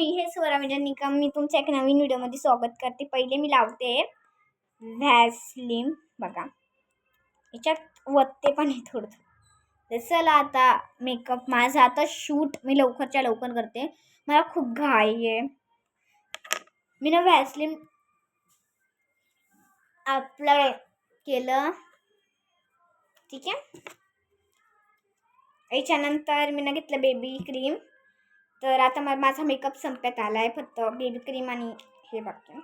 मी हे स्वरा निकम, मी तुमच्या एक नवीन व्हिडिओमध्ये स्वागत करते. पहिले मी लावते व्हॅसलीन, बघा याच्यात वत्ते पण आहे थोडं. तर चला आता मेकअप माझा आता शूट मी लवकरच्या लवकर करते, मला खूप घाई आहे. मी ना व्हॅसलीन अप्लाय केलं, ठीक आहे. याच्यानंतर मी ना घेतलं बेबी क्रीम. तर आता माझा मेकअप संपत आला आहे, फक्त बेबी क्रीम आणि हे बाकी.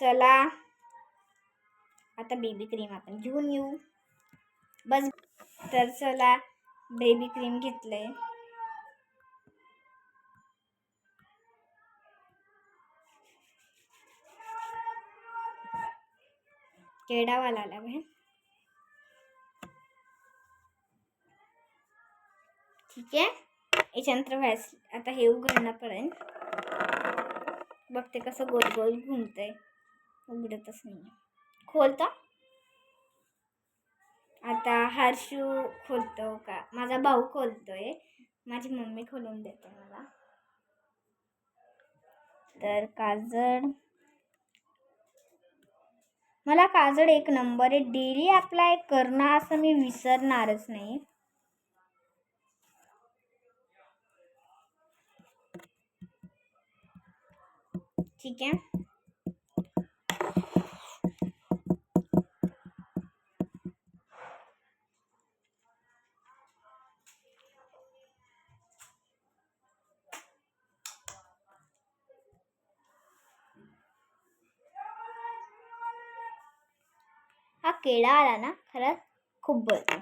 चला आता बेबी क्रीम आपण घेऊन येऊ बस. तर चला बेबी क्रीम घेतलंय. केडावाला आला आहे, ठीक आहे. याच्यानंतर आता हे उघडणं पडेल. बघते कसं गोल गोल घुमतंय, उघडतच नाही. खोलता आता हर्षू खोलतो का, माझा भाऊ खोलतोय, माझी मम्मी खोलून देते मला. तर काजळ, मला काजळ एक नंबर आहे, डेली अप्लाय करणं असं मी विसरणारच नाही. ठीक आहे. हा केळा आला ना, खरंच खूप बरं.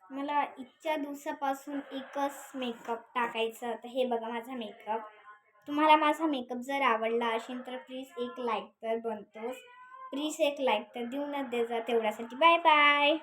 मला इतक्या दिवसापासून एकच मेकअप टाकायचं. तर हे बघा माझा मेकअप. तुम्हाला माझा मेकअप जर आवडला असेल तर प्लीज एक लाईक तर बनतोच, प्लीज एक लाईक तर देऊनच दे जा तेवढ्यासाठी. Bye bye.